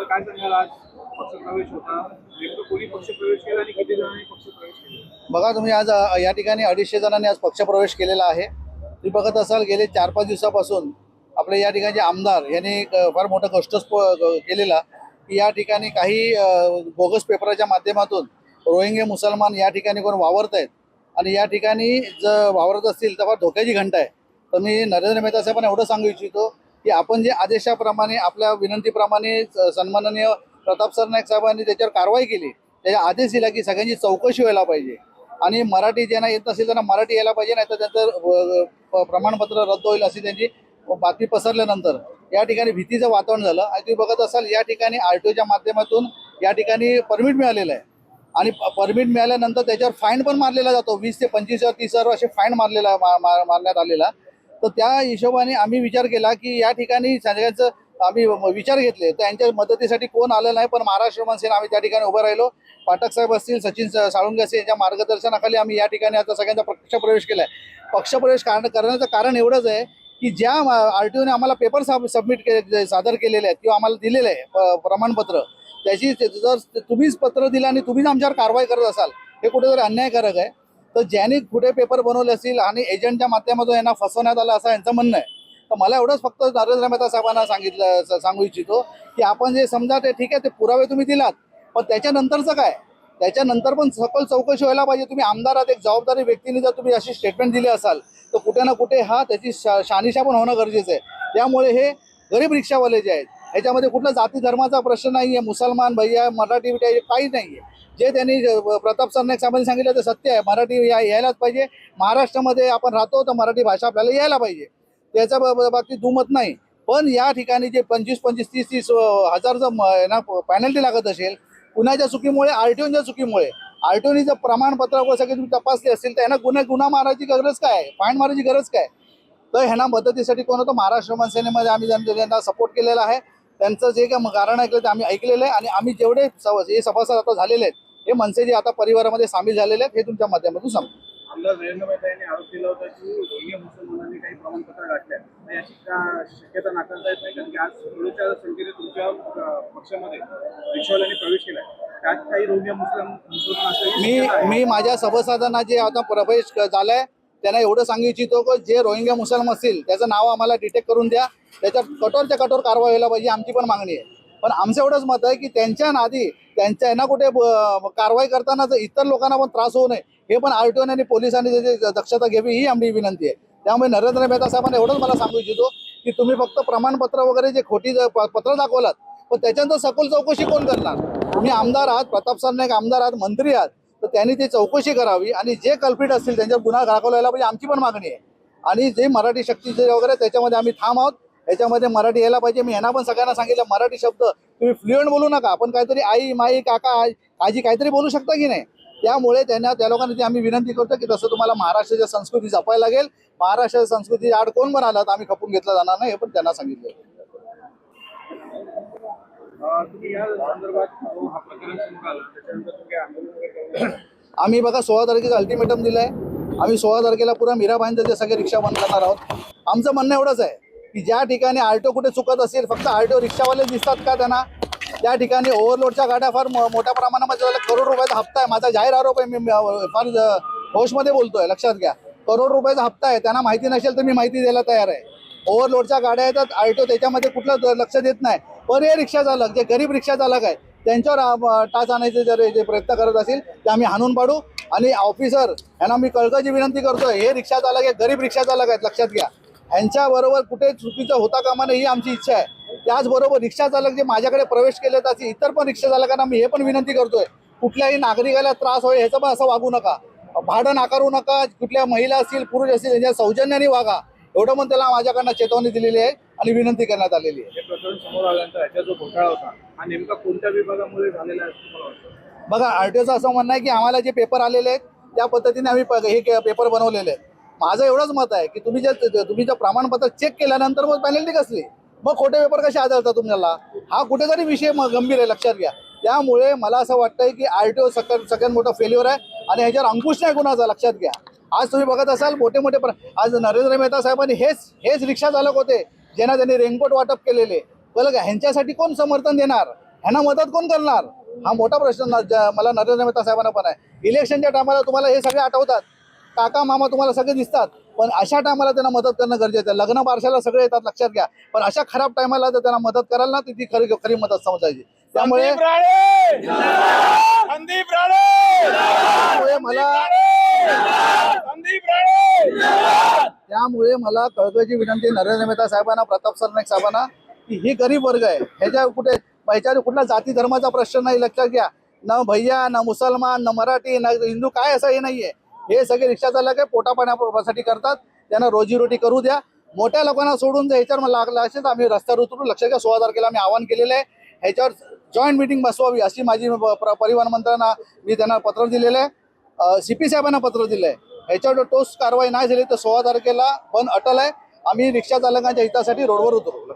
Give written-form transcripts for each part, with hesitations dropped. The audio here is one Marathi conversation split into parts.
काय सांगाल? आज पक्षप्रवेश होता, नेमकं कोणी पक्षप्रवेश केला आणि किती जणांनी पक्षप्रवेश केला? बघा तुम्ही आज या ठिकाणी 250 जणांनी आज पक्षप्रवेश केलेला आहे। तुम्ही बघत असाल गेले 4-5 दिवसापासून आपले या ठिकाणचे आमदार यांनी फार मोठा कष्ट केलेला की या ठिकाणी काही बोगस पेपराच्या माध्यमातून रोहिंग्या मुसलमान या ठिकाणी कोण वावरत आहेत आणि या ठिकाणी जर वावरत असतील तर फार धोक्याची घंटा आहे। तर मी नरेंद्र मेहता साहेबांना एवढं सांगू इच्छितो की आपण जे आदेशाप्रमाणे आपल्या विनंतीप्रमाणे सन्माननीय प्रताप सरनाईक साहेबांनी त्याच्यावर कारवाई केली, त्याचा आदेश दिला की सगळ्यांची चौकशी व्हायला पाहिजे आणि मराठी ज्यांना येत नसेल त्यांना मराठी यायला पाहिजे, नाही तर त्यांचं प्रमाणपत्र रद्द होईल अशी त्यांची बातमी पसरल्यानंतर या ठिकाणी भीतीचं वातावरण झालं। आणि तुम्ही बघत असाल या ठिकाणी RTOच्या माध्यमातून या ठिकाणी परमिट मिळालेलं आहे आणि परमिट मिळाल्यानंतर त्याच्यावर फाईन पण मारलेला जातो। 20 ते 25,000 30,000 असे फाईन मारण्यात आलेला। तर त्या हिशोबाने आम्ही विचार केला की या ठिकाणी सगळ्यांचं आम्ही विचार घेतले, तर यांच्या मदतीसाठी कोण आलं नाही, पण महाराष्ट्र मनसेने आम्ही त्या ठिकाणी उभं राहिलो। पाठक साहेब असतील, सचिन साळुंखे असतील, यांच्या मार्गदर्शनाखाली आम्ही या ठिकाणी आता सगळ्यांचा पक्षप्रवेश केला आहे। पक्षप्रवेश करण्याचं कारण एवढंच आहे की ज्या RTOने आम्हाला पेपर सादर केलेले आहेत किंवा आम्हाला दिलेलं आहे प्रमाणपत्र, त्याची जर तुम्हीच पत्र दिलं आणि तुम्हीच आमच्यावर कारवाई करत असाल हे कुठेतरी अन्यायकारक आहे। तर ज्यांनी कुठे पेपर बनवले असतील आणि एजंटच्या माध्यमातून यांना फसवण्यात आलं असं यांचं म्हणणं आहे। तर मला एवढंच फक्त नरेंद्र मेहता साहेबांना सांगू इच्छितो की आपण जे समजा ते ठीक आहे, ते पुरावे तुम्ही दिलात, पण त्याच्यानंतरचं काय? त्याच्यानंतर पण सखोल चौकशी व्हायला पाहिजे। तुम्ही आमदार आहात, एक जबाबदारी व्यक्तीने जर तुम्ही अशी स्टेटमेंट दिली असाल तर कुठे ना कुठे त्याची शानिशा पण होणं गरजेचं आहे। त्यामुळे हे गरीब रिक्षावाले जे आहेत ह्याच्यामध्ये कुठला जाती धर्माचा प्रश्न नाही आहे, मुसलमान भैया मराठी काहीच नाही आहे। जे त्यांनी प्रताप सरनाईक साहेबांनी सांगितलं ते सत्य आहे, मराठी यायलाच पाहिजे। महाराष्ट्रामध्ये आपण राहतो तर मराठी भाषा आपल्याला यायला पाहिजे, त्याच्या बाबतीत दुमत नाही। पण या ठिकाणी जे 25-25, 30-30 हजारचं पेनल्टी लागत असेल कुणाच्या चुकीमुळे, RTOच्या चुकीमुळे, RTOनी जर प्रमाणपत्र वगैरे सगळे तुम्ही तपासले असतील तर यांना गुन्हा मारायची गरज काय, फाईन मारायची गरज काय? तर ह्यांना मदतीसाठी कोण होतं? महाराष्ट्र मनसेनेमध्ये आम्ही त्यांना सपोर्ट केलेला आहे। त्यांचं जे काय कारण ऐकलं ते आम्ही ऐकलेलं आहे आणि आम्ही जेवढे हे सभासद आता झालेले आहेत हे मनसे जे आता परिवारामध्ये सामील झालेले आहेत हे तुमच्या माध्यमातून सांगतो। आमदार नरेंद्र मेहता यांनी आरोप केला होता की रोहिंग्या मुसलमानांनी काही प्रमाणपत्र गाठल्या, याची शक्यता नाकारता येत नाही, कारण की आज थोड्याच्या संख्येने तुमच्या पक्षामध्ये रिक्षावाल्यांनी प्रवेश केला, त्यात काही रोहिंग्या मुसलमान मी माझ्या सभासदांना जे आता प्रवेश झालाय त्यांना एवढं सांगू इच्छितो की जे रोहिंग्या मुसलमान असतील त्याचं नाव आम्हाला डिटेक्ट करून द्या, त्याच्यात कठोरच्या कठोर कारवाई व्हायला पाहिजे, आमची पण मागणी आहे। पण आमचं एवढंच मत आहे की त्यांच्या नादी त्यांच्या यांना कुठे कारवाई करताना जर इतर लोकांना पण त्रास होऊ नये हे पण RTOने आणि पोलिसांनी त्याची दक्षता घ्यावी ही आमची विनंती आहे। त्यामुळे नरेंद्र मेहता साहेबांना एवढंच मला सांगू इच्छितो की तुम्ही फक्त प्रमाणपत्र वगैरे जे खोटी पत्र दाखवलात, पण त्याच्यानंतर सखोल चौकशी कोण करणार? तुम्ही आमदार आहात, प्रताप सरनाईक आमदार आहात, मंत्री आहात, तर त्यांनी ती चौकशी करावी आणि जे कल्पित असतील त्यांच्यावर गुन्हा दाखवला पाहिजे, आमची पण मागणी आहे। आणि जे मराठी शक्तीचे वगैरे त्याच्यामध्ये आम्ही ठाम आहोत, याच्यामध्ये मराठी यायला पाहिजे। मी यांना पण सगळ्यांना सांगितलं मराठी शब्द तुम्ही फ्लुएंट बोलू नका, आपण काहीतरी आई माई काका आजी काहीतरी बोलू शकता की नाही। त्यामुळे त्या लोकांनी आम्ही विनंती करतो की तसं तुम्हाला महाराष्ट्राची संस्कृती जपायला लागेल। महाराष्ट्राच्या संस्कृती आड कोण पण आला तर आम्ही खपून घेतला जाणार नाही हे पण त्यांना सांगितलं। तुम्ही या संदर्भात हा प्रकरण समोर आला त्याच्यानंतर तुम्ही आंदोलन आम्ही बघा 16 तारखेचं अल्टिमेटम दिलं आहे। आम्ही 16 तारखेला पुरा मीराबाईंचे सगळे रिक्षा बंद करणार आहोत। आमचं म्हणणं एवढंच आहे की ज्या ठिकाणी RTO कुठे चुकत असेल, फक्त RTO रिक्षावाले दिसतात का त्यांना? त्या ठिकाणी ओव्हरलोडच्या गाड्या फार मोठ्या प्रमाणामध्ये करोड रुपयाचा हप्ता आहे, माझा जाहीर आरोप आहे, मी फार होशमध्ये बोलतोय, लक्षात घ्या। करोड रुपयाचा हप्ता आहे, त्यांना माहिती नसेल तर मी माहिती द्यायला तयार आहे। ओव्हरलोडच्या गाड्या येतात, RTO त्याच्यामध्ये कुठलं लक्ष देत नाही। पण हे रिक्षा चालक जे गरीब रिक्षा चालक आहे त्यांच्यावर टाच आणायचे जर जे प्रयत्न करत असेल ते आम्ही हाणून पाडू। आणि ऑफिसर यांना मी कळकळीची विनंती करतोय, हे रिक्षा चालक हे गरीब रिक्षा चालक आहेत, लक्षात घ्या। ह्यांच्याबरोबर कुठे चुकीचं होता कामा नये ही आमची इच्छा आहे। त्याचबरोबर रिक्षा चालक जे माझ्याकडे प्रवेश केले तर इतर पण रिक्षा चालकांना मी हे पण विनंती करतोय, कुठल्याही नागरिकाला त्रास होईल ह्याचं पण असं वागू नका, भाडं नाकारू नका। कुठल्या महिला असतील पुरुष असतील त्यांच्या सौजन्याने वागा, एवढं पण त्याला माझ्याकडनं चेतावणी दिलेली आहे आणि विनंती करण्यात आलेली आहे। हे प्रकरण समोर आल्यानंतर याचा जो घोटाळा होता हा नेमका कोणत्या विभागामुळे झालेला आहे असं तुम्हाला वाटतं? बघा RTOचं असं म्हणणं आहे की आम्हाला जे पेपर आलेले आहेत त्या पद्धतीने आम्ही हे पेपर बनवलेले आहेत। माझं एवढंच मत आहे की तुम्ही जर प्रमाणपत्र चेक केल्यानंतर मग पेनल्टी कसली, मग खोटे पेपर कसे आढळतात तुम्हाला? हा कुठेतरी विषय गंभीर आहे, लक्षात घ्या। त्यामुळे मला असं वाटतंय की RTO सगळ्यात मोठं फेल्युअर आहे आणि ह्याच्यावर अंकुश नाही कुणाचा, लक्षात घ्या। आज तुम्ही बघत असाल मोठे मोठे आज नरेंद्र मेहता साहेबांनी हेच रिक्षा चालक होते ज्यांना त्यांनी रेनकोट वाटप केलेले, कळलं का? ह्यांच्यासाठी कोण समर्थन देणार? ह्यांना मदत कोण करणार हा मोठा प्रश्न मला नरेंद्र मेहता साहेबांना पण आहे. इलेक्शनच्या टायमाला तुम्हाला हे सगळे आठवतात, काका मामा तुम्हाला सगळे दिसतात, पण अशा टायमाला त्यांना मदत करणं गरजेचं आहे. लग्न बारशाला सगळे येतात लक्षात घ्या, पण अशा खराब टायमाला जर त्यांना मदत कराल ना ती खरी मदत समजायची. त्यामुळे मला कळकळीची विनंती नरेंद्र मेहता साहेबांना, प्रताप सरनाईक साहेबांना की ही गरीब वर्ग आहे, ह्याच्यावर कुठला जाती धर्माचा प्रश्न नाही. लक्षात घ्या, न भैया न मुसलमान न मराठी न हिंदू काय असं हे नाहीये. हे सगळे रिक्षा चालक आहे, पोटा पाण्यासाठी करतात, त्यांना रोजीरोटी करू द्या. मोठ्या लोकांना सोडून जर ह्याच्यावर मला लागलं असेल तर आम्ही रस्त्यावर उतरू. लक्षात घ्या, 16 तारखेला आम्ही आवाहन केलेलं आहे, ह्याच्यावर जॉईंट मीटिंग बसवावी अशी माझी परिवहन मंत्र्यांना मी त्यांना पत्र दिलेलं आहे, CP साहेबांना पत्र दिलं आहे. ह्याच्यावर ठोस कारवाई नाही झाली तर 16 तारखेला बंद अटल आहे. आम्ही रिक्षा चालकांच्या हितासाठी रोडवर उतरू.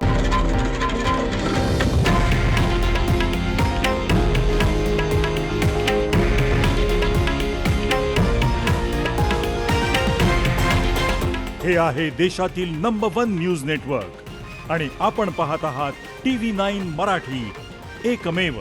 हे आहे देशातील नंबर 1 न्यूज नेटवर्क आणि आपण पाहत आहात TV9 मराठी, एकमेव.